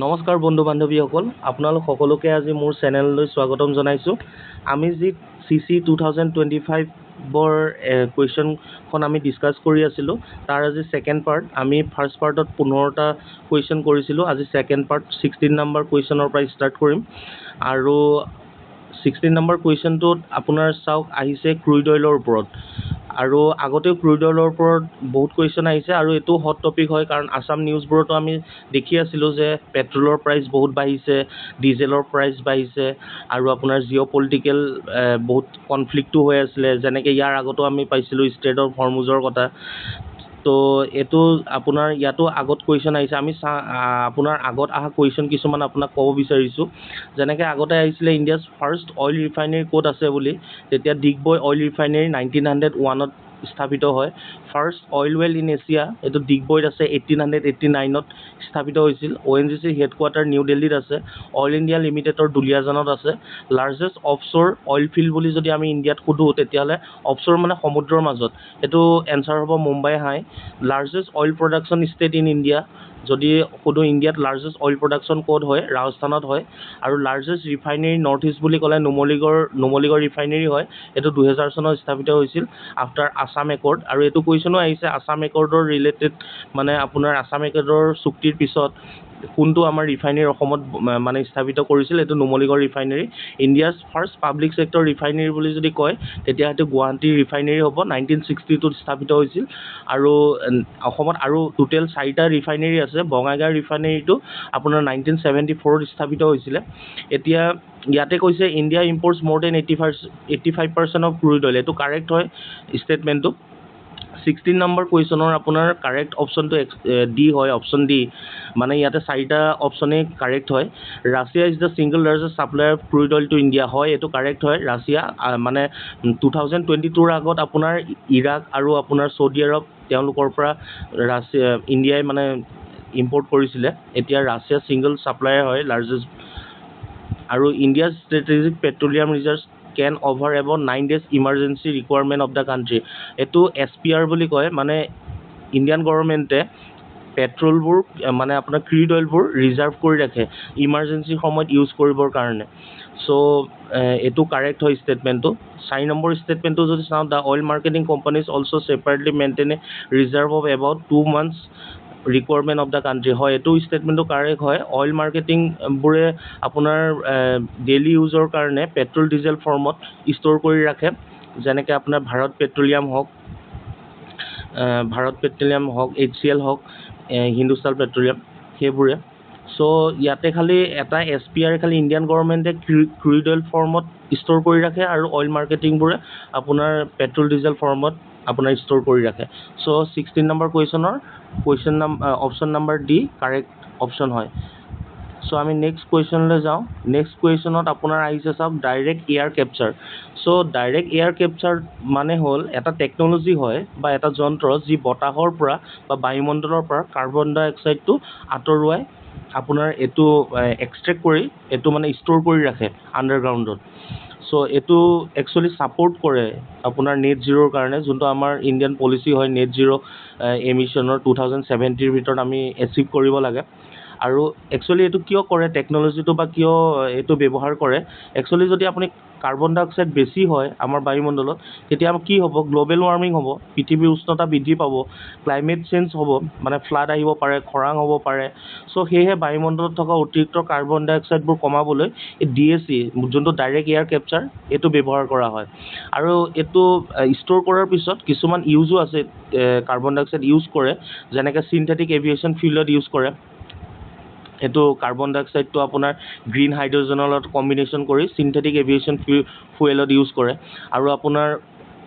নমস্কাৰ বন্ধু বান্ধৱীসকল, আপোনালোক সকলোকে আজি মোৰ চেনেললৈ স্বাগতম জনাইছোঁ। আমি যি CC 2025ৰ কুৱেশ্যনখন আমি ডিছকাছ কৰি আছিলোঁ, তাৰ আজি ছেকেণ্ড পাৰ্ট। আমি ফাৰ্ষ্ট পাৰ্টত 15টা কুৱেশ্যন কৰিছিলোঁ। আজি ছেকেণ্ড পাৰ্ট 16 নম্বৰ কুৱেশ্যনৰ পৰা ষ্টাৰ্ট কৰিম। আৰু 16 নম্বৰ কুৱেশ্যনটোত আপোনাৰ চাওক আহিছে ক্ৰুইড অইলৰ ওপৰত। আৰু আগতেও ক্ৰুইড অইলৰ ওপৰত বহুত কুৱেশ্যন আহিছে আৰু এইটো হট টপিক হয়, কাৰণ আছাম নিউজবোৰতো আমি দেখি আছিলোঁ যে পেট্ৰলৰ প্ৰাইচ বহুত বাঢ়িছে, ডিজেলৰ প্ৰাইচ বাঢ়িছে, আৰু আপোনাৰ জিঅ' পলিটিকেল বহুত কনফ্লিক্টো হৈ আছিলে। যেনেকৈ ইয়াৰ আগতো আমি পাইছিলোঁ ষ্ট্ৰেইট অফ হৰমুজৰ কথা। তো এইটো আপোনাৰ ইয়াতো আগত কুৱেশ্যন আহিছে। আমি আপোনাৰ আগত অহা কুৱেশ্যন কিছুমান আপোনাক ক'ব বিচাৰিছোঁ। যেনেকৈ আগতে আহিছিলে ইণ্ডিয়াছ ফাৰ্ষ্ট অইল ৰিফাইনেৰী ক'ত আছে বুলি, তেতিয়া ডিগবৈ অইল ৰিফাইনেৰী 1901ত স্থাপিত হয়। First oil well in Asia, এইটো ডিগবৈত আছে, 1889ত স্থাপিত হৈছিল। ONGCৰ হেডকোৱাৰ্টাৰ নিউ দিল্লীত আছে। অইল ইণ্ডিয়া লিমিটেডৰ দুলিয়াজানত আছে। লাৰ্জেষ্ট অফশ্বৰ অইল ফিল্ড বুলি যদি আমি ইণ্ডিয়াত সোধোঁ, তেতিয়াহ'লে অফশ্বৰ মানে সমুদ্ৰৰ মাজত, এইটো এনচাৰ হ'ব Mumbai high. Largest oil production state in India, যদি সোধোঁ ইণ্ডিয়াত লাৰ্জেষ্ট অইল প্ৰডাকশ্যন ক'ত হয়, ৰাজস্থানত হয়। আৰু লাৰ্জেষ্ট ৰিফাইনেৰী নৰ্থ ইষ্ট বুলি ক'লে নুমলীগড় ৰিফাইনেৰী হয়। এইটো 2000 চনত স্থাপিত হৈছিল আফটাৰ আছাম একৰ্ড। আৰু এইটো কুৱেশ্যনো আহিছে আছাম একৰ্ডৰ ৰিলেটেড, মানে আপোনাৰ আছাম একৰ্ডৰ চুক্তিৰ পিছত কোনটো আমাৰ ৰিফাইনেৰী অসমত মানে স্থাপিত কৰিছিল, এইটো Numaligarh refinery. India's first public sector refinery বুলি যদি কয়, তেতিয়া সেইটো গুৱাহাটী ৰিফাইনেৰী হ'ব, 1962ত স্থাপিত হৈছিল। আৰু অসমত আৰু টোটেল 4টা ৰিফাইনেৰী আছে। বঙাইগাঁও ৰিফাইনেৰীটো আপোনাৰ 1974ত স্থাপিত হৈছিলে। এতিয়া ইয়াতে কৈছে ইণ্ডিয়া ইম্পৰ্টছ মোৰ দেন 85% অফ ক্ৰুইড অইল, এইটো কাৰেক্ট হয় ষ্টেটমেণ্টটো। 16 নম্বৰ কুৱেশ্যনৰ আপোনাৰ কাৰেক্ট অপশ্যনটো ডি হয়, অপশ্যন ডি। মানে ইয়াতে 4টা অপশ্যনেই কাৰেক্ট হয়। Russia is the single largest supplier of crude oil to India, হয় এইটো কাৰেক্ট হয়। ৰাছিয়া মানে 2022ৰ আগত আপোনাৰ ইৰাক আৰু আপোনাৰ চৌদি আৰৱ, তেওঁলোকৰ পৰা ইণ্ডিয়াই মানে ইম্পৰ্ট কৰিছিলে। এতিয়া ৰাছিয়া ছিংগল ছাপ্লায়াৰ হয়, লাৰ্জেষ্ট। আৰু ইণ্ডিয়াৰ strategic petroleum reserves can cover about 9 days emergency requirement of the country, এইটো SPR বুলি কয়। মানে ইণ্ডিয়ান গভৰ্ণমেণ্টে পেট্ৰলবোৰ মানে আপোনাৰ ক্ৰুইড অইলবোৰ ৰিজাৰ্ভ কৰি ৰাখে ইমাৰ্জেঞ্চিৰ সময়ত ইউজ কৰিবৰ কাৰণে। চ' এইটো কাৰেক্ট হয় ষ্টেটমেণ্টটো। 4 নম্বৰ ষ্টেটমেণ্টটো যদি চাওঁ, the oil marketing companies also' separately maintain a reserve of about 2 months requirement of the country, হয় এইটো ষ্টেটমেণ্টটো কাৰেক্ট হয়। অইল মাৰ্কেটিংবোৰে আপোনাৰ ডেইলি ইউজৰ কাৰণে পেট্ৰল ডিজেল ফৰ্মত ষ্ট'ৰ কৰি ৰাখে। যেনেকৈ আপোনাৰ ভাৰত পেট্ৰলিয়াম হওক, HCL হওক, হিন্দুস্তান পেট্ৰলিয়াম, সেইবোৰে। চ' ইয়াতে খালি এটা SPR খালি ইণ্ডিয়ান গভৰ্ণমেণ্টে ক্ৰুইড অইল ফৰ্মত ষ্ট'ৰ কৰি ৰাখে, আৰু অইল মাৰ্কেটিংবোৰে আপোনাৰ পেট্ৰল ডিজেল ফৰ্মত আপোনাৰ ষ্ট'ৰ কৰি ৰাখে। চ' 16 নম্বৰ কুৱেশ্যনৰ option number D correct option হয়। চ' আমি নেক্সট কুৱেশ্যনলৈ যাওঁ। নেক্সট কুৱেশ্যনত আপোনাৰ আহিছে চাওক ডাইৰেক্ট এয়াৰ কেপচাৰ। চ' ডাইৰেক্ট এয়াৰ কেপচাৰ মানে হ'ল এটা টেকন'লজি হয় বা এটা যন্ত্ৰ যি বতাহৰ পৰা বা বায়ুমণ্ডলৰ পৰা কাৰ্বন ডাই অক্সাইডটো আঁতৰোৱাই আপোনাৰ এইটো এক্সট্ৰেক্ট কৰি এইটো মানে ষ্ট'ৰ কৰি ৰাখে আণ্ডাৰগ্ৰাউণ্ডত। চ' এইটো একচুৱেলি ছাপৰ্ট কৰে আপোনাৰ নেট জিৰ'ৰ কাৰণে, যোনটো আমাৰ ইণ্ডিয়ান পলিচি হয় নেট জিৰ' এমিশ্যনৰ 2070ৰ ভিতৰত আমি এচিভ কৰিব লাগে। আৰু একচুৱেলি এইটো কিয় কৰে টেকন'লজিটো, বা কিয় এইটো ব্যৱহাৰ কৰে, একচুৱেলি যদি আপুনি কাৰ্বন ডাই অক্সাইড বেছি হয় আমাৰ বায়ুমণ্ডলত, তেতিয়া কি হ'ব, গ্ল'বেল ৱাৰ্মিং হ'ব, পৃথিৱীৰ উষ্ণতা বৃদ্ধি পাব, ক্লাইমেট চেঞ্জ হ'ব, মানে ফ্লাড আহিব পাৰে, খৰাং হ'ব পাৰে। চ' সেয়েহে বায়ুমণ্ডলত থকা অতিৰিক্ত কাৰ্বন ডাই অক্সাইডবোৰ কমাবলৈ এই DAC, যোনটো ডাইৰেক্ট এয়াৰ কেপচাৰ, এইটো ব্যৱহাৰ কৰা হয়। আৰু এইটো ষ্ট'ৰ কৰাৰ পিছত কিছুমান ইউজো আছে, কাৰ্বন ডাই অক্সাইড ইউজ কৰে, যেনেকৈ চিনথেটিক এভিয়েশ্যন ফিল্ডত ইউজ কৰে। এইটো কাৰ্বন ডাই অক্সাইডটো আপোনাৰ গ্ৰীণ হাইড্ৰজেনৰ লগত কম্বিনেশ্যন কৰি চিনথেটিক এভিয়েশ্যন ফুৱেলত ইউজ কৰে। আৰু আপোনাৰ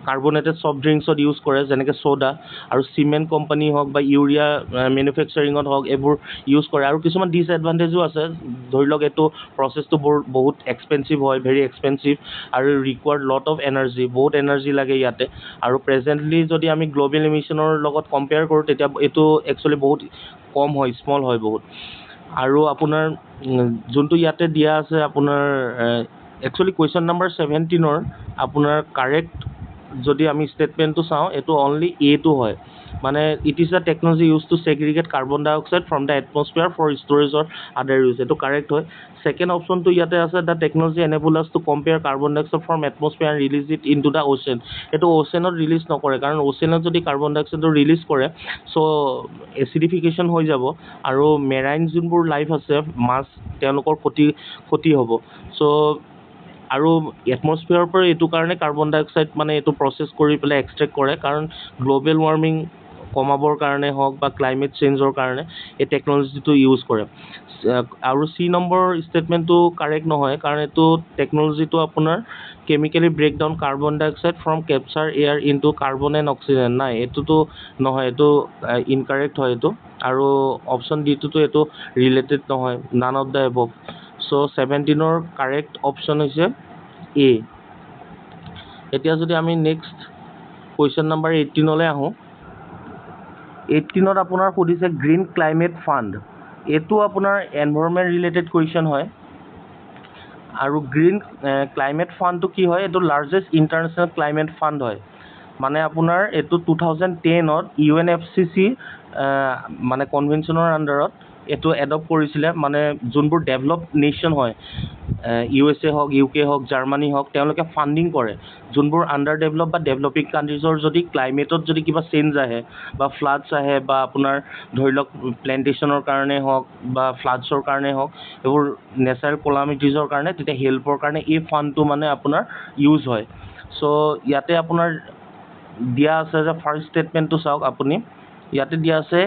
কাৰ্বনেটেড ছফ্ট ড্ৰিংকছত ইউজ কৰে, যেনেকৈ ছ'ডা। আৰু চিমেণ্ট কোম্পানী হওক বা ইউৰিয়া মেনুফেকচাৰিঙত হওক, এইবোৰ ইউজ কৰে। আৰু কিছুমান ডিছএডভান্টেজো আছে, ধৰি লওক এইটো প্ৰচেছটো বহুত এক্সপেঞ্চিভ হয়, ভেৰি এক্সপেঞ্চিভ, আৰু ৰিকুৱাৰ্ড লট অফ এনাৰ্জি, বহুত এনাৰ্জি লাগে ইয়াতে। আৰু প্ৰেজেণ্টলি যদি আমি গ্ল'বেল এমিশ্যনৰ লগত কম্পেয়াৰ কৰোঁ, তেতিয়া এইটো একচুৱেলি বহুত কম হয়, স্মল হয় বহুত। আৰু আপোনাৰ যোনটো ইয়াতে দিয়া আছে আপোনাৰ একচুৱেলি কুৱেশ্যন নম্বৰ 17ৰ আপোনাৰ কাৰেক্ট যদি আমি ষ্টেটমেণ্টটো চাওঁ, এইটো অনলি এটো হয়। মানে it is a technology use to segregate carbon dioxide from the atmosphere for storage or other use, এইটো কাৰেক্ট হয়। ছেকেণ্ড অপশ্যনটো ইয়াতে আছে, the technology enable us to compare carbon dioxide from atmosphere and release it into the ocean. এইটো অ'চেনত release নকৰে, কাৰণ অ'চেনত যদি কাৰ্বন ডাই অক্সাইডটো ৰিলিজ কৰে চ' এচিডিফিকেশ্যন হৈ যাব আৰু মেৰাইন যোনবোৰ লাইফ আছে মাছ, তেওঁলোকৰ ক্ষতি হ'ব। চ' আৰু এটমছফিয়াৰৰ পৰা এইটো কাৰণে কাৰ্বন ডাই অক্সাইড মানে এইটো প্ৰচেছ কৰি পেলাই এক্সট্ৰেক্ট কৰে, কাৰণ গ্ল'বেল ৱাৰ্মিং কমাবৰ কাৰণে হওক বা ক্লাইমেট চেঞ্জৰ কাৰণে এই টেকনলজিটো ইউজ কৰে। আৰু চি নম্বৰ ষ্টেটমেণ্টটো কাৰেক্ট নহয়, কাৰণ এইটো টেকনলজিটো আপোনাৰ chemically brake down carbon dioxide from capture air into carbon and oxygen, নাই এইটোতো নহয়, এইটো ইনকাৰেক্ট হয় এইটো। আৰু অপশ্যন ডিটোতো এইটো ৰিলেটেড নহয়, none of the above. So' 17ৰ কাৰেক্ট অপশ্যন হৈছে এ। এতিয়া যদি আমি নেক্সট কুৱেশ্যন নম্বৰ 18লৈ আহোঁ, 18ত আপোনাৰ সুধিছে গ্ৰীণ ক্লাইমেট ফাণ্ড। এইটো আপোনাৰ এনভাইৰনমেণ্ট ৰিলেটেড কুৱেশ্যন হয়। আৰু গ্ৰীণ ক্লাইমেট ফাণ্ডটো কি হয়, এইটো লাৰ্জেষ্ট ইণ্টাৰনেশ্যনেল ক্লাইমেট ফাণ্ড হয়। মানে আপোনাৰ এইটো 2010ত UNFCCC মানে কনভেনশ্যনৰ আণ্ডাৰত এইটো এডপ্ট কৰিছিলে। মানে যোনবোৰ ডেভেলপ নেশ্যন হয়, USA হওক, UK হওক, জাৰ্মানী হওক, তেওঁলোকে ফাণ্ডিং কৰে যোনবোৰ আণ্ডাৰ ডেভেলপ বা ডেভেলপিং কাণ্ট্ৰিজৰ যদি ক্লাইমেটত যদি কিবা চেঞ্জ আহে বা ফ্লাডছ আহে বা আপোনাৰ ধৰি লওক প্লেণ্টেশ্যনৰ কাৰণে হওক বা ফ্লাডছৰ কাৰণে হওক, এইবোৰ নেচাৰেল কলামিটিজৰ কাৰণে, তেতিয়া হেল্পৰ কাৰণে এই ফাণ্ডটো মানে আপোনাৰ ইউজ হয়। চ' ইয়াতে আপোনাৰ দিয়া আছে যে ফাৰ্ষ্ট ষ্টেটমেণ্টটো চাওক আপুনি, ইয়াতে দিয়া আছে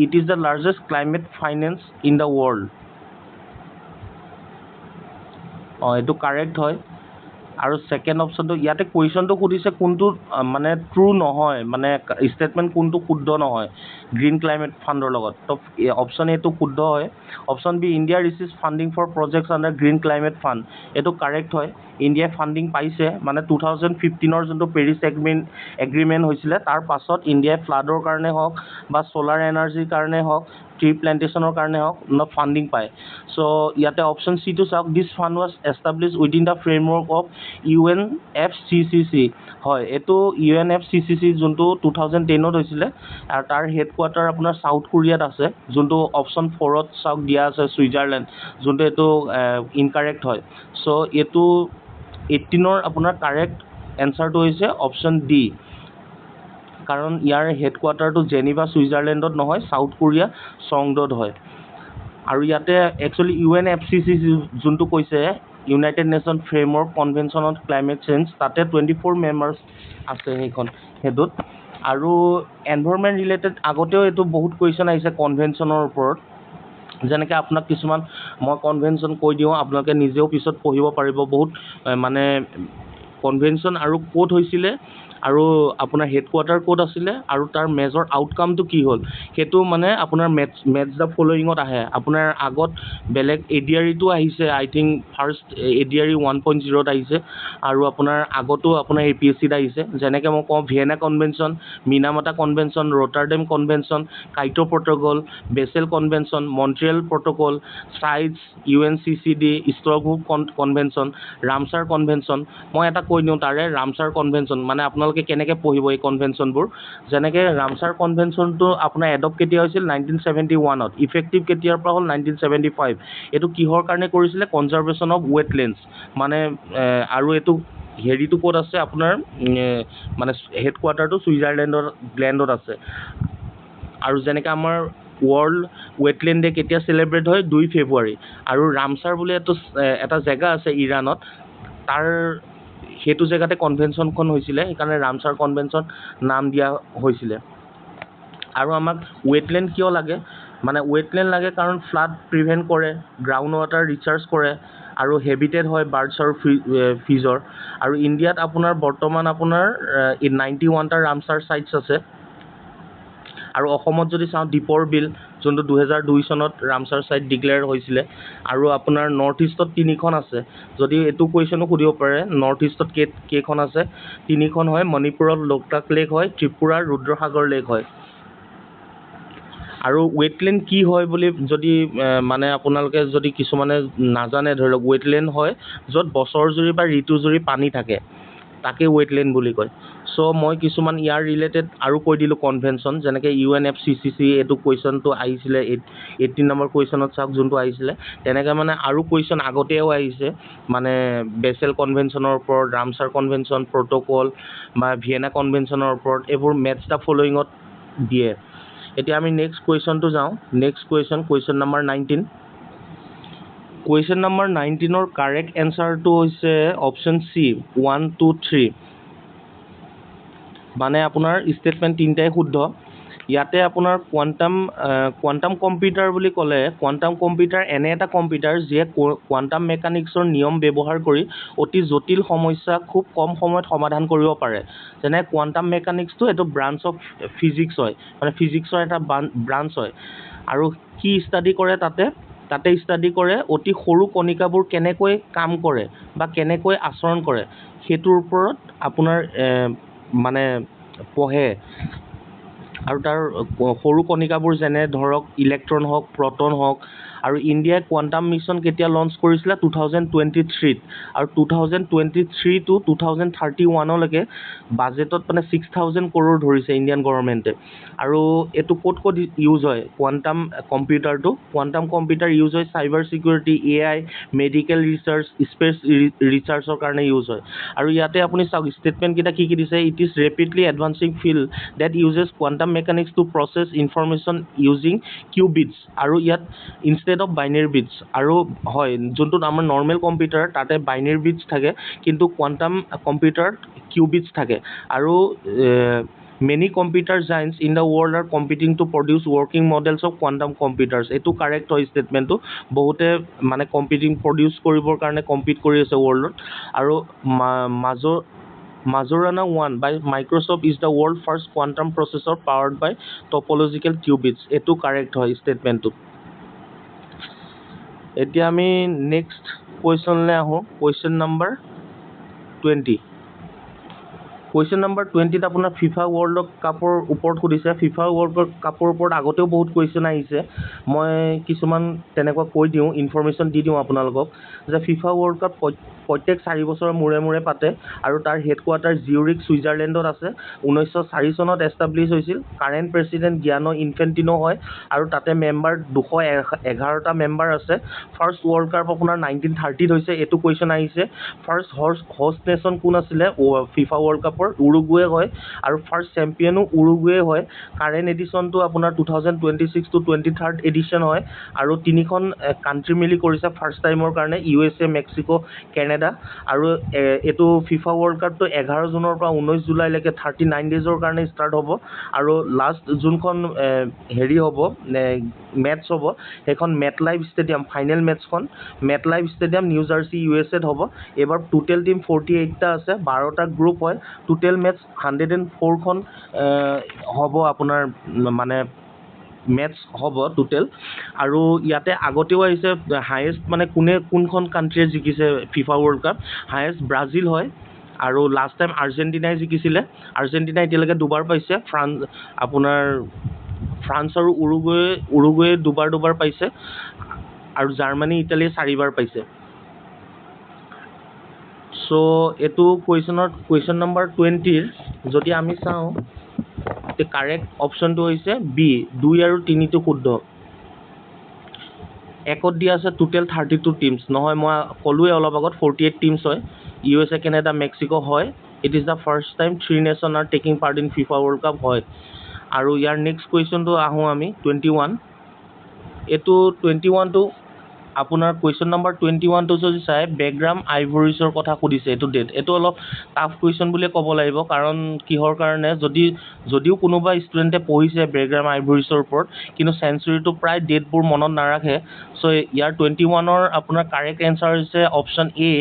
it is the largest climate finance in the world. এইটো কাৰেক্ট হয়। আৰু ছেকেণ্ড অপশ্যনটো, ইয়াতে কুৱেশ্যনটো সুধিছে কোনটো মানে ট্ৰু নহয়, মানে ষ্টেটমেণ্ট কোনটো শুদ্ধ নহয় গ্ৰীণ ক্লাইমেট ফাণ্ডৰ লগত। তো অপশ্যন এটো শুদ্ধ হয়। Option B, India receives funding for projects under green climate fund, এইটো কাৰেক্ট হয়। ইণ্ডিয়াই ফাণ্ডিং পাইছে, মানে 2015ৰ যোনটো পেৰিছ এগ্ৰিমেণ্ট হৈছিলে তাৰ পাছত ইণ্ডিয়াই ফ্লাডৰ কাৰণে হওক বা ছ'লাৰ এনাৰ্জিৰ কাৰণে হওক, ট্ৰি প্লেণ্টেশ্যনৰ কাৰণে হওক ফাণ্ডিং পায়। চ' ইয়াতে অপশ্যন চিটো চাওক, this fund was establish within the framework of UNFCCC। হয়, এইটো UNFCCC যোনটো 2010ত হৈছিলে, আৰু তাৰ হেডকোৱাৰ্টাৰ আপোনাৰ চাউথ কোৰিয়াত আছে, যোনটো অপশ্যন 4ত চাওক দিয়া আছে ছুইজাৰলেণ্ড, যোনটো এইটো ইনকাৰেক্ট হয়। চ' এইটো 18ৰ আপোনাৰ কাৰেক্ট এনচাৰটো হৈছে অপশ্যন ডি, কাৰণ ইয়াৰ হেডকোৱাৰ্টাৰটো জেনিভা ছুইজাৰলেণ্ডত নহয়, চাউথ কোৰিয়া চংডত হয়। আৰু ইয়াতে একচুৱেলি UNFCCC যোনটো কৈছে United nation framework convention on climate change, তাতে 24 মেম্বাৰ্ছ আছে সেইটোত। আৰু এনভাইৰনমেণ্ট ৰিলেটেড আগতেও এইটো বহুত কুৱেশ্যন আহিছে কনভেনশ্যনৰ ওপৰত, যেনেকৈ আপোনাক কিছুমান মই কনভেনশ্যন কৈ দিওঁ, আপোনালোকে নিজেও পিছত পঢ়িব পাৰিব। বহুত মানে কনভেনশ্যন আৰু ক'ত হৈছিলে আৰু আপোনাৰ হেডকোৱাৰ্টাৰ ক'ত আছিলে আৰু তাৰ মেজৰ আউটকামটো কি হ'ল, সেইটো মানে আপোনাৰ মেটছ দ্য ফল'য়িঙত আহে। আপোনাৰ আগত বেলেগ ADREটো আহিছে, আই থিংক ফাৰ্ষ্ট ADRE 1.0ত আহিছে, আৰু আপোনাৰ আগতো আপোনাৰ APSCত আহিছে। যেনেকৈ মই কওঁ, Vienna convention, Minamata convention, Rotterdam convention, Kyoto protocol, Basel convention, Montreal protocol, CITES, UNCCD, Stockholm convention, Ramsar convention. মই এটা কৈ দিওঁ তাৰে, ৰামছাৰ কনভেনশ্যন মানে আপোনালোকে কেনেকৈ পঢ়িব এই কনভেনশ্যনবোৰ। যেনেকৈ ৰামছাৰ কনভেনশ্যনটো আপোনাৰ এডপ্ট কেতিয়া হৈছিল, 1971ত। ইফেক্টিভ কেতিয়াৰ পৰা হ'ল, 1975। এইটো কিহৰ কাৰণে কৰিছিলে, কনজাৰ্ভেশ্যন অফ ৱেটলেণ্ডছ মানে। আৰু এইটো হেৰিটো ক'ত আছে আপোনাৰ, মানে হেডকোৱাৰ্টাৰটো ছুইজাৰলেণ্ডত আছে। আৰু যেনেকৈ আমাৰ ৱৰ্ল্ড ৱেটলেণ্ড ডে কেতিয়া চেলিব্ৰেট হয়, 2 ফেব্ৰুৱাৰী। আৰু ৰামছাৰ বুলি এটা জেগা আছে ইৰাণত, তাৰ সেইটো জেগাতে কনভেনশ্যনখন হৈছিলে, সেইকাৰণে ৰামছাৰ কনভেনশ্যন নাম দিয়া হৈছিলে। আৰু আমাক ৱেটলেণ্ড কিয় লাগে, মানে ৱেটলেণ্ড লাগে কাৰণ ফ্লাড প্ৰিভেণ্ট কৰে, গ্ৰাউণ্ড ৱাটাৰ ৰিচাৰ্জ কৰে, আৰু হেবিটেড হয় বাৰ্ডছ আৰু ফিছৰ। আৰু ইণ্ডিয়াত আপোনাৰ বৰ্তমান আপোনাৰ 91টা ৰামছাৰ ছাইটছ আছে। আৰু অসমত যদি চাওঁ, দীপৰ বিল, যোনটো 2002 চনত ৰামছাৰ ছাইট ডিক্লেয়াৰ হৈছিলে। আৰু আপোনাৰ নৰ্থ ইষ্টত 3খন আছে। যদি এইটো কুৱেশ্যনো সুধিব পাৰে, নৰ্থ ইষ্টত কেইখন আছে, 3খন হয়। মণিপুৰত লোকটাক লেক হয়, ত্ৰিপুৰাৰ ৰুদ্ৰসাগৰ লেক হয়। আৰু ৱেটলেণ্ড কি হয় বুলি যদি মানে আপোনালোকে যদি কিছুমানে নাজানে, ধৰি লওক ৱেটলেণ্ড হয় য'ত বছৰ জুৰি বা ঋতুজুৰি পানী থাকে, তাকে ৱেটলেণ্ড বুলি কয়। চ' মই কিছুমান ইয়াৰ ৰিলেটেড আৰু কৈ দিলোঁ কনভেনশ্যন, যেনেকৈ UNFCCC এইটো কুৱেশ্যনটো আহিছিলে 18 নম্বৰ কুৱেশ্যনত চাওক যোনটো আহিছিলে, তেনেকৈ মানে আৰু কুৱেশ্যন আগতেও আহিছে, মানে বেচেল কনভেনশ্যনৰ ওপৰত, ৰামছাৰ কনভেনশ্যন, প্ৰট'কল বা ভিয়েনা কনভেনশ্যনৰ ওপৰত, এইবোৰ মেথছ দ্য ফলোয়িঙত দিয়ে। এতিয়া আমি নেক্সট কুৱেশ্যনটো যাওঁ। Next question number 19। Question number 19ৰ কাৰেক্ট এনচাৰটো হৈছে অপশ্যন চি 1, 2, 3। মানে আপোনাৰ ষ্টেটমেণ্ট তিনিটাই শুদ্ধ। ইয়াতে আপোনাৰ কোৱাণ্টাম কম্পিউটাৰ বুলি ক'লে, কোৱাণ্টাম কম্পিউটাৰ এনে এটা কম্পিউটাৰ যিয়ে কোৱাণ্টাম মেকানিক্সৰ নিয়ম ব্যৱহাৰ কৰি অতি জটিল সমস্যা খুব কম সময়ত সমাধান কৰিব পাৰে। যেনে কোৱাণ্টাম মেকানিক্সটো এইটো ব্ৰাঞ্চ অফ ফিজিক্স হয়, মানে ফিজিক্সৰ এটা ব্ৰাঞ্চ হয়। আৰু কি ষ্টাডি কৰে তাতে ষ্টাডি কৰে অতি সৰু কণিকাবোৰ কেনেকৈ কাম কৰে বা কেনেকৈ আচৰণ কৰে, সেইটোৰ ওপৰত আপোনাৰ মানে পঢ়ে। আৰু তাৰ সৰু কণিকাবোৰ যেনে ধৰক ইলেক্ট্ৰন হওক, প্ৰটন হওক। আৰু ইণ্ডিয়াই কোৱাণ্টাম মিছন কেতিয়া লঞ্চ কৰিছিলে? 2023 আৰু 2023 to 2031লৈকে বাজেটত মানে 6,000 crore ধৰিছে ইণ্ডিয়ান গভৰ্ণমেণ্টে। আৰু এইটো ক'ত ইউজ হয় কোৱাণ্টাম কম্পিউটাৰটো? কোৱাণ্টাম কম্পিউটাৰ ইউজ হয় cyber security, AI, medical research, space ৰিচাৰ্চৰ কাৰণে ইউজ হয়। আৰু ইয়াতে আপুনি চাওক ষ্টেটমেণ্টকেইটা কি দিছে। It is rapidly advancing field that uses quantum mechanics to process information using qubits, আৰু ইয়াত ইনষ্টেড অফ বাইনেৰী বিটছ। আৰু হয়, যোনটোত আমাৰ নৰ্মেল কম্পিউটাৰ তাতে বাইনেৰী বিটছ থাকে, কিন্তু কোৱাণ্টাম কম্পিউটাৰত কিউবিটছ থাকে। আৰু many computer giants in the world are competing to produce working models of quantum computers. এইটো কাৰেক্ট হয় ষ্টেটমেণ্টটো। বহুতে মানে প্ৰডিউচ কৰিবৰ কাৰণে কম্পিট কৰি আছে ৱৰ্ল্ডত। আৰু Majorana 1 by Microsoft is the world first quantum processor powered by topological qubits. এইটো কাৰেক্ট হয় ষ্টেটমেণ্টটো। এতিয়া আমি নেক্সট কুৱেশ্যনলৈ আহোঁ। Question number 20। কুৱেশ্যন নম্বৰ 20ত আপোনাৰ ফিফা ৱৰ্ল্ড কাপৰ ওপৰত সুধিছে। ফিফা ৱৰ্ল্ড কাপৰ ওপৰত আগতেও বহুত কুৱেশ্যন আহিছে। মই কিছুমান তেনেকুৱা কৈ দিওঁ, ইনফৰমেশ্যন দি দিওঁ আপোনালোকক, যে ফিফা ৱৰ্ল্ড কাপ প্ৰত্যেক 4 বছৰৰ মূৰে পাতে, আৰু তাৰ হেডকোৱাৰ্টাৰ জিউৰিক ছুইজাৰলেণ্ডত আছে। 1904 চনত এষ্টাব্লিছ হৈছিল। কাৰেণ্ট প্ৰেচিডেণ্ট গিয়ানো ইনফেণ্টিনো হয়, আৰু তাতে মেম্বাৰ 211টা মেম্বাৰ আছে। ফাৰ্ষ্ট ৱৰ্ল্ড কাপ আপোনাৰ 1930ত হৈছে। এইটো কুৱেশ্যন আহিছে। ফাৰ্ষ্ট হোষ্ট নেশ্যন কোন আছিলে ফিফা ৱৰ্ল্ড কাপৰ? উৰুগুৱে হয়, আৰু ফাৰ্ষ্ট চেম্পিয়নো উৰুগুৱে হয়। কাৰেণ্ট এডিশ্যনটো আপোনাৰ 2026 to 23rd এডিশ্যন হয়, আৰু 3খন কাণ্ট্ৰি মিলি কৰিছে ফাৰ্ষ্ট টাইমৰ কাৰণে, USA, মেক্সিকো, কেনেডা। আৰু এইটো ফিফা ৱৰ্ল্ড কাপটো 11 জুনৰ পৰা 19 জুলাইলৈকে 39 ডেইজৰ কাৰণে ষ্টাৰ্ট হ'ব। আৰু লাষ্ট যোনখন হেৰি হ'ব মেটছ হ'ব, সেইখন মেটলাইফ ষ্টেডিয়াম, ফাইনেল মেটছখন মেটলাইফ ষ্টেডিয়াম, নিউ জাৰ্চি, USAত হ'ব। এইবাৰ টোটেল টিম 48টা আছে, 12টা গ্ৰুপ হয়। টোটেল মেটছ 104খন হ'ব আপোনাৰ মানে মেটছ হ'ব টোটেল। আৰু ইয়াতে আগতেও আহিছে হায়েষ্ট, মানে কোনখন কাণ্ট্ৰিয়ে জিকিছে FIFA world cup. Highest Brazil হয়, আৰু লাষ্ট টাইম আৰ্জেণ্টিনাই জিকিছিলে। আৰ্জেণ্টিনা এতিয়ালৈকে 2বাৰ পাইছে। আপোনাৰ ফ্ৰান্স আৰু উৰুগুৱে 2বাৰ পাইছে, আৰু জাৰ্মানী, ইটালীয়ে 4বাৰ পাইছে। চ' এইটো কুৱেশ্যন নম্বৰ 20ৰ যদি আমি চাওঁ, কাৰেক্ট অপশ্যনটো হৈছে বি, 2 আৰু 3টো শুদ্ধ। একত দিয়া আছে টোটেল 32 টিমছ। নহয়, মই ক'লোৱে অলপ আগত 48 টিমছ হয়। USA, কেনেডা, মেক্সিকো হয়। It is the first time 3 nation R taking part in FIFA world cup হয়। আৰু ইয়াৰ নেক্সট কুৱেশ্যনটো আহোঁ আমি 21। এইটো 21টো আপোনাৰ কুৱেশ্যন নম্বৰ 21টো যদি চাই, বেগ্ৰাম আইভৰিছৰ কথা সুধিছে। এইটো ডেট, এইটো অলপ টাফ কুৱেশ্যন বুলিয়ে ক'ব লাগিব। কাৰণ কিহৰ কাৰণে, যদিও কোনোবা ষ্টুডেণ্টে পঢ়িছে বেগ্ৰাম আইভৰিছৰ ওপৰত, কিন্তু চেঞ্চুৰীটো প্ৰায় ডেটবোৰ মনত নাৰাখে। চ' ইয়াৰ 21ৰ আপোনাৰ কাৰেক্ট এনচাৰ হৈছে অপশ্যন এ।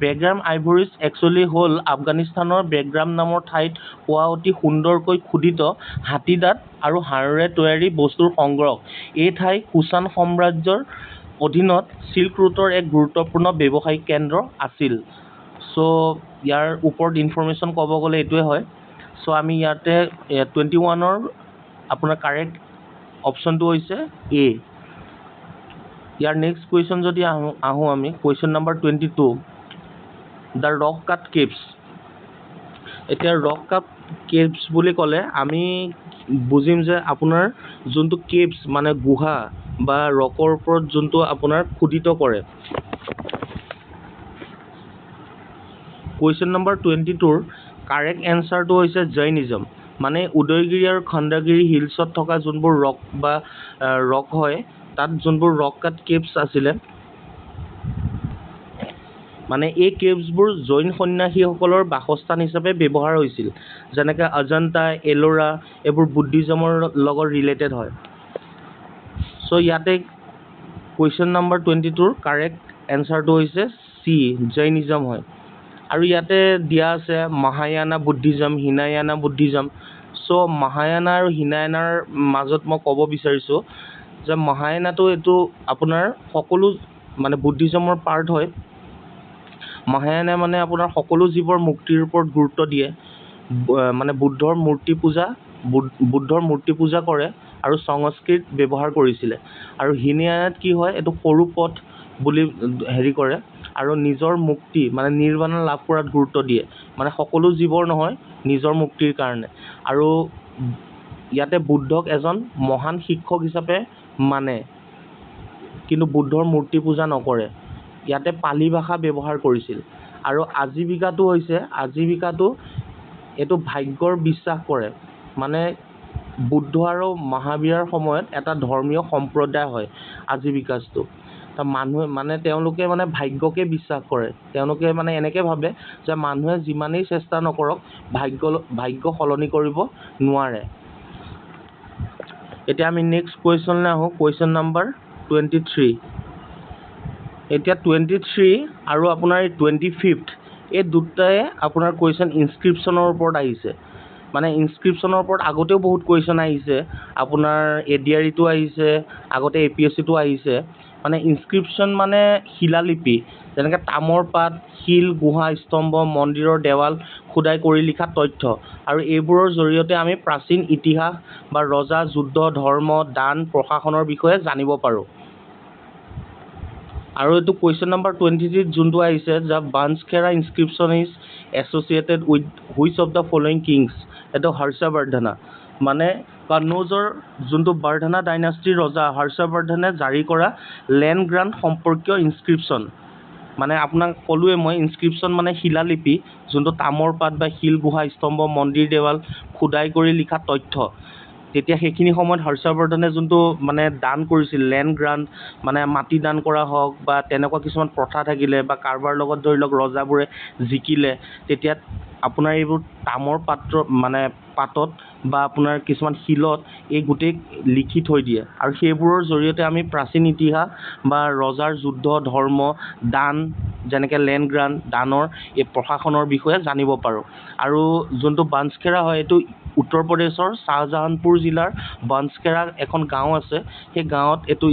বেগ্ৰাম আইভৰিছ একচুৱেলি হ'ল আফগানিস্তানৰ বেগ্ৰাম নামৰ ঠাইত পোৱা অতি সুন্দৰকৈ খোদিত হাতীদাঁত আৰু হাড়েৰে তৈয়াৰী বস্তুৰ সংগ্ৰহ। এই ঠাই কুছান সাম্ৰাজ্যৰ অধীনত চিল্ক ৰুটৰ এক গুৰুত্বপূৰ্ণ ব্যৱসায়িক কেন্দ্ৰ আছিল। চ' ইয়াৰ ওপৰত ইনফৰমেশ্যন ক'ব গ'লে এইটোৱে হয়। চ' আমি ইয়াতে 21ৰ আপোনাৰ কাৰেক্ট অপশ্যনটো হৈছে এ। ইয়াৰ নেক্সট কুৱেশ্যন যদি আহোঁ আমি, question number 22, the rock cut caves. এতিয়া ৰক কাট কেভছ বুলি ক'লে আমি বুজিম যে আপোনাৰ যোনটো কেভছ মানে গুহা বা ৰকৰ ওপৰত যোনটো আপোনাৰ খোদিত কৰে। কুৱেশ্যন নম্বৰ 22ৰ কাৰেক্ট এনচাৰটো হৈছে জৈনিজম। মানে উদয়গিৰি আৰু খণ্ডগিৰি হিলছত থকা যোনবোৰ ৰক বা ৰক হয়, তাত যোনবোৰ ৰক কাট কেভছ আছিলে, মানে এই কেভছবোৰ জৈন সন্ন্যাসীসকলৰ বাসস্থান হিচাপে ব্যৱহাৰ হৈছিল। যেনেকৈ অজন্তা, এলোৰা এইবোৰ বুদ্ধিজমৰ লগত ৰিলেটেড হয়। চ' ইয়াতে কুৱেশ্যন নম্বৰ 22ৰ কাৰেক্ট এনচাৰটো হৈছে চি, জৈনিজম হয়। আৰু ইয়াতে দিয়া আছে মহায়ানা বুদ্ধিজম, হিনায়ানা বুদ্ধিজম। চ' মহায়ানা আৰু হিনায়ানাৰ মাজত মই ক'ব বিচাৰিছোঁ যে মহায়ানাটো এইটো আপোনাৰ সকলো মানে বুদ্ধিজমৰ পাৰ্ট হয়। মহায়ানে মানে আপোনাৰ সকলো জীৱৰ মুক্তিৰ ওপৰত গুৰুত্ব দিয়ে, মানে বুদ্ধৰ মূৰ্তি পূজা কৰে আৰু সংস্কৃত ব্যৱহাৰ কৰিছিলে। আৰু হিনায়ানাত কি হয়, এইটো সৰু পথ বুলি কৰে আৰু নিজৰ মুক্তি মানে নিৰ্বাণ লাভ কৰাত গুৰুত্ব দিয়ে, মানে সকলো জীৱৰ নহয়, নিজৰ মুক্তিৰ কাৰণে। আৰু ইয়াতে বুদ্ধক এজন মহান শিক্ষক হিচাপে মানে, কিন্তু বুদ্ধৰ মূৰ্তি পূজা নকৰে। ইয়াতে পালি ভাষা ব্যৱহাৰ কৰিছিল। আৰু আজিবিকাটো হৈছে, আজিবিকাটো এইটো ভাগ্যৰ বিশ্বাস কৰে, মানে বুদ্ধ আৰু মহাবীৰৰ সময়ত এটা ধৰ্মীয় সম্প্ৰদায় হয় আজিবিকাছটো। মানুহে মানে তেওঁলোকে মানে ভাগ্যকে বিশ্বাস কৰে। তেওঁলোকে মানে এনেকৈ ভাবে যে মানুহে যিমানেই চেষ্টা নকৰক ভাগ্য সলনি কৰিব নোৱাৰে। এতিয়া আমি নেক্সট কুৱেশ্যনলৈ আহোঁ, কুৱেশ্যন নম্বৰ 23। এতিয়া 23 আৰু আপোনাৰ এই 25th এই দুটাই আপোনাৰ কুৱেশ্যন ইনস্ক্ৰিপশ্যনৰ ওপৰত আহিছে। মানে ইনস্ক্ৰিপশ্যনৰ ওপৰত আগতেও বহুত কুৱেশ্যন আহিছে, আপোনাৰ ADRE-টো আহিছে, আগতে APSC-টো আহিছে। মানে ইনস্ক্ৰিপশ্যন মানে শিলালিপি, যেনেকৈ তামৰ পাত, শিল, গুহা, স্তম্ভ, মন্দিৰৰ দেৱাল খোদাই কৰি লিখা তথ্য। আৰু এইবোৰৰ জৰিয়তে আমি প্ৰাচীন ইতিহাস বা ৰজা, যুদ্ধ, ধৰ্ম, দান, প্ৰশাসনৰ বিষয়ে জানিব পাৰোঁ। আৰু এইটো কুৱেশ্যন নম্বৰ 23 যোনটো আহিছে, the Banskhera inscription is associated with which of the following kings. এইটো হৰ্ষবৰ্ধনা, মানে কনৌজৰ যোনটো বৰ্ধনা ডাইনাষ্টিৰ ৰজা হৰ্ষবৰ্ধনে জাৰি কৰা লেণ্ড গ্ৰাণ্ট সম্পৰ্কীয় ইনস্ক্ৰিপশ্যন। মানে আপোনাক ক'লোৱে মই, ইনস্ক্ৰিপশ্যন মানে শিলালিপি, যোনটো তামৰ পাত বা শিল, গুহা, স্তম্ভ, মন্দিৰ, দেৱাল খোদাই কৰি লিখা তথ্য। তেতিয়া সেইখিনি সময়ত হৰ্ষবৰ্ধনে যোনটো মানে দান কৰিছিল, লেণ্ড গ্ৰাণ্ট মানে মাটি দান কৰা হওক বা তেনেকুৱা কিছুমান প্ৰথা থাকিলে, বা কাৰোবাৰ লগত ধৰি লওক ৰজাবোৰে জিকিলে, তেতিয়া আপোনাৰ এইবোৰ তামৰ পাতত বা আপোনাৰ কিছুমান শিলত এই গোটেই লিখি থৈ দিয়ে। আৰু সেইবোৰৰ জৰিয়তে আমি প্ৰাচীন ইতিহাস বা ৰজাৰ যুদ্ধ, ধৰ্ম, দান, যেনেকৈ লেণ্ড গ্ৰাণ্ট, দানৰ এই প্ৰশাসনৰ বিষয়ে জানিব পাৰোঁ। আৰু যোনটো বানস্কেৰা হয়, এইটো উত্তৰ প্ৰদেশৰ শ্বাহজাহানপুৰ জিলাৰ বানস্কেৰা এখন গাঁও আছে, সেই গাঁৱত এইটো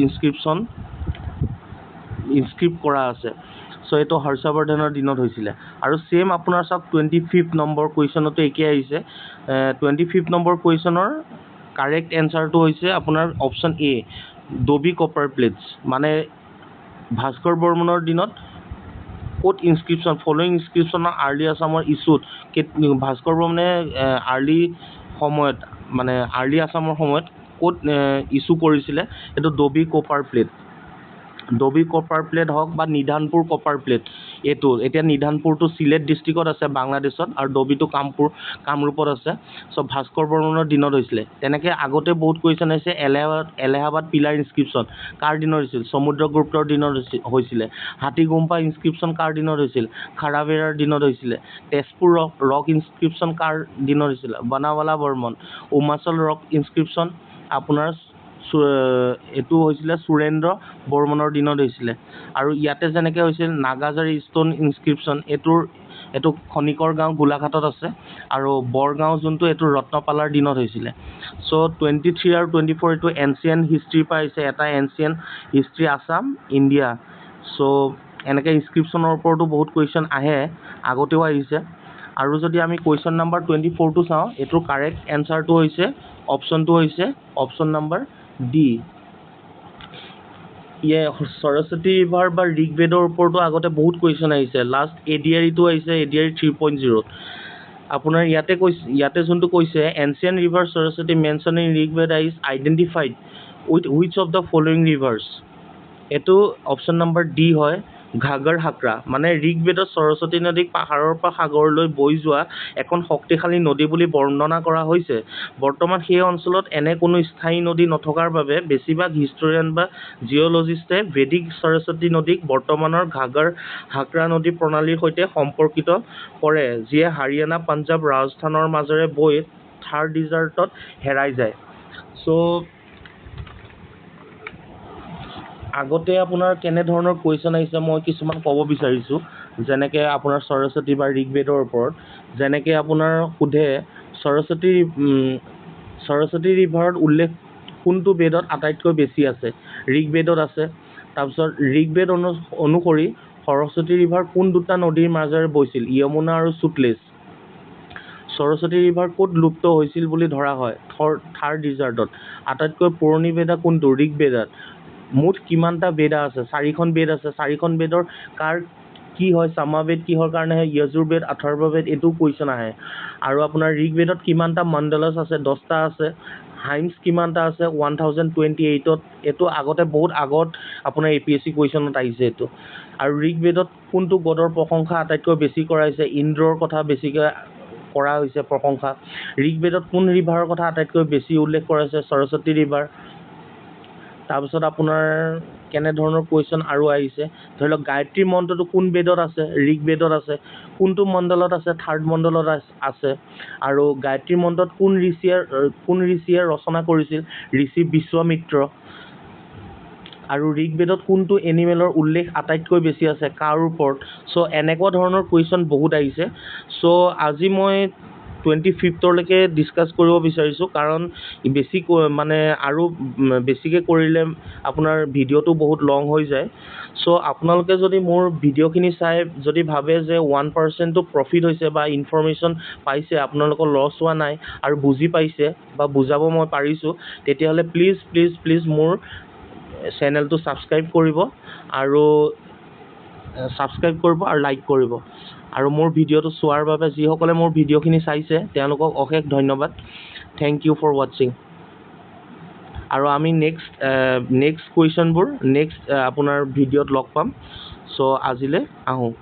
ইনস্ক্ৰিপ্ট কৰা আছে। চ' এইটো হৰ্ষবৰ্ধনৰ দিনত হৈছিলে। আৰু ছেম আপোনাৰ চাওক 25 নম্বৰ কুৱেশ্যনতো একেই আহিছে। 25 নম্বৰ কুৱেশ্যনৰ কাৰেক্ট এনচাৰটো হৈছে আপোনাৰ অপশ্যন এ, ডবি কপাৰ প্লেটছ। মানে ভাস্কৰ বৰ্মনৰ দিনত ক'ত ইনস্ক্ৰিপশ্যন, ফলোয়িং ইনস্ক্ৰিপশ্যনৰ আৰ্লি আছামৰ ইছ্যুত, ভাস্কৰ বৰ্মনে আৰ্লি আছামৰ সময়ত ক'ত ইছ্যু কৰিছিলে, এইটো ডবি কপাৰ প্লেট। ডবি কপাৰ প্লেট হওক বা নিধানপুৰ কপাৰ প্লেট, এইটো এতিয়া নিধানপুৰটো চিলেট ডিষ্ট্ৰিক্টত আছে বাংলাদেশত, আৰু ডবিটো কামৰূপত আছে। চ' ভাস্কৰ বৰ্মনৰ দিনত হৈছিলে। তেনেকৈ আগতে বহুত কুৱেশ্যন আহিছে, এলাহাবাদ পিলাৰ ইনস্ক্ৰিপশ্যন কাৰ দিনত হৈছিল, সমুদ্ৰগুপ্তৰ দিনত হৈছিলে। হাতীগুম্ফা ইনস্ক্ৰিপশ্যন কাৰ দিনত হৈছিল, খাৰাবেৰাৰ দিনত হৈছিলে। তেজপুৰ ৰক ইনস্ক্ৰিপশ্যন কাৰ দিনত হৈছিলে, বানাৱালা বৰ্মন। উমাচল ৰক ইনস্ক্ৰিপশ্যন আপোনাৰ এইটো হৈছিলে সুৰেন্দ্ৰ বৰ্মনৰ দিনত হৈছিলে। আৰু ইয়াতে যেনেকৈ হৈছিল নাগাজাৰী ষ্টোন ইনস্ক্ৰিপশ্যন, এইটো খনিকৰ গাঁও গোলাঘাটত আছে। আৰু বৰগাঁও যোনটো, এইটো ৰত্নপালাৰ দিনত হৈছিলে। চ' 23 আৰু 24 এইটো এনচিয়েণ্ট হিষ্ট্ৰীৰ পৰা আহিছে, এটা এনচিয়েণ্ট হিষ্ট্ৰী আছাম, ইণ্ডিয়া। চ' এনেকৈ ইনস্ক্ৰিপশ্যনৰ ওপৰতো বহুত কুৱেশ্যন আহে, আগতেও আহিছে। আৰু যদি আমি কুৱেশ্যন নম্বৰ 24টো চাওঁ, এইটোৰ কাৰেক্ট এনচাৰটো হৈছে option number D. Saraswati river বা ঋগ্বেদৰ ওপৰতো আগতে বহুত কুৱেশ্যন আহিছে। লাষ্ট ADRE-টো আহিছে, ADRE 3.0। আপোনাৰ ইয়াতে যোনটো কৈছে ancient river Saraswati mention in Rigveda is identified with which of the following rivers এইটো অপশ্যন নম্বৰ ডি হয় ঘাগৰ হাকৰা মানে ঋগ্বেদত সৰস্বতী নদীক পাহাৰৰ পৰা সাগৰলৈ বৈ যোৱা এখন শক্তিশালী নদী বুলি বৰ্ণনা কৰা হৈছে বৰ্তমান সেই অঞ্চলত এনে কোনো স্থায়ী নদী নথকাৰ বাবে বেছিভাগ হিষ্টৰিয়ান বা জিঅ'লজিষ্টে ভেদিক সৰস্বতী নদীক বৰ্তমানৰ ঘাগৰ হাকৰা নদী প্ৰণালীৰ সৈতে সম্পৰ্কিত কৰে যিয়ে হাৰিয়ানা পাঞ্জাৱ ৰাজস্থানৰ মাজেৰে বৈ থাৰ ডিজাৰ্টত হেৰাই যায় চ' আগতে আপোনাৰ কেনেধৰণৰ কুৱেশ্যন আহিছে মই কিছুমান ক'ব বিচাৰিছোঁ যেনেকৈ আপোনাৰ সৰস্বতী বা ঋগ্বেদৰ ওপৰত যেনেকৈ আপোনাৰ সোধে সৰস্বতী ৰিভাৰত উল্লেখ কোনটো বেদত আটাইতকৈ বেছি আছে ঋগ্বেদত আছে তাৰপিছত ঋগ্বেদ অনুসৰি সৰস্বতী ৰিভাৰ কোন দুটা নদীৰ মাজেৰে বৈছিল য়মুনা আৰু সুতলেজ সৰস্বতী ৰিভাৰ ক'ত লুপ্ত হৈছিল বুলি ধৰা হয় থাৰ ডিজাৰ্টত আটাইতকৈ পুৰণি বেদা কোনটো ঋগ্বেদত মুঠ কিমানটা বেদা আছে 4খন বেদ আছে 4খন বেদৰ কাৰ কি হয় সামাবেদ কিহৰ কাৰণে হয় যজুৰ্বেদ অথৰ্ববেদ এইটো কুৱেশ্যন আহে আৰু আপোনাৰ ঋগ্বেদত কিমানটা মণ্ডলছ আছে 10টা আছে হাইমছ কিমানটা আছে 1028ত এইটো আগতে বহুত আগত আপোনাৰ APSC কুৱেশ্যনত আহিছে এইটো আৰু ঋগ্বেদত কোনটো গডৰ প্ৰশংসা আটাইতকৈ বেছি কৰা হৈছে ইন্দ্ৰৰ কথা বেছিকৈ কৰা হৈছে প্ৰশংসা ঋগ্বেদত কোন ৰিভাৰৰ কথা আটাইতকৈ বেছি উল্লেখ কৰা হৈছে সৰস্বতী ৰিভাৰ তাৰপিছত আপোনাৰ কেনেধৰণৰ কুৱেশ্যন আৰু আহিছে ধৰি লওক গায়ত্ৰী মন্ত্ৰটো কোন বেদত আছে ঋগ্বেদত আছে কোনটো মণ্ডলত আছে থাৰ্ড মণ্ডলত আছে আৰু গায়ত্ৰী মন্ত্ৰত কোন ঋষিয়ে ৰচনা কৰিছিল ঋষি বিশ্বামিত্ৰ আৰু ঋগ্বেদত কোনটো এনিমেলৰ উল্লেখ আটাইতকৈ বেছি আছে কাৰ ওপৰত চ' এনেকুৱা ধৰণৰ কুৱেশ্যন বহুত আহিছে চ' আজি মই 25লৈকে ডিছকাছ কৰিব বিচাৰিছোঁ কাৰণ বেছি মানে আৰু বেছিকৈ কৰিলে আপোনাৰ ভিডিঅ'টো বহুত লং হৈ যায় চ' আপোনালোকে যদি মোৰ ভিডিঅ'খিনি চাই যদি ভাবে যে 1%টো প্ৰফিট হৈছে বা ইনফৰ্মেশ্যন পাইছে আপোনালোকৰ লছ হোৱা নাই আৰু বুজি পাইছে বা বুজাব মই পাৰিছোঁ তেতিয়াহ'লে প্লিজ মোৰ চেনেলটো ছাবস্ক্ৰাইব কৰিব আৰু লাইক কৰিব আৰু মোৰ ভিডিঅ'টো চোৱাৰ বাবে যিসকলে মোৰ ভিডিঅ'খিনি চাইছে তেওঁলোকক অশেষ ধন্যবাদ থেংক ইউ ফৰ ৱাচিং আৰু আমি নেক্সট কুৱেশ্যনবোৰ নেক্সট আপোনাৰ ভিডিঅ'ত লগ পাম চ' আজিলৈ আহোঁ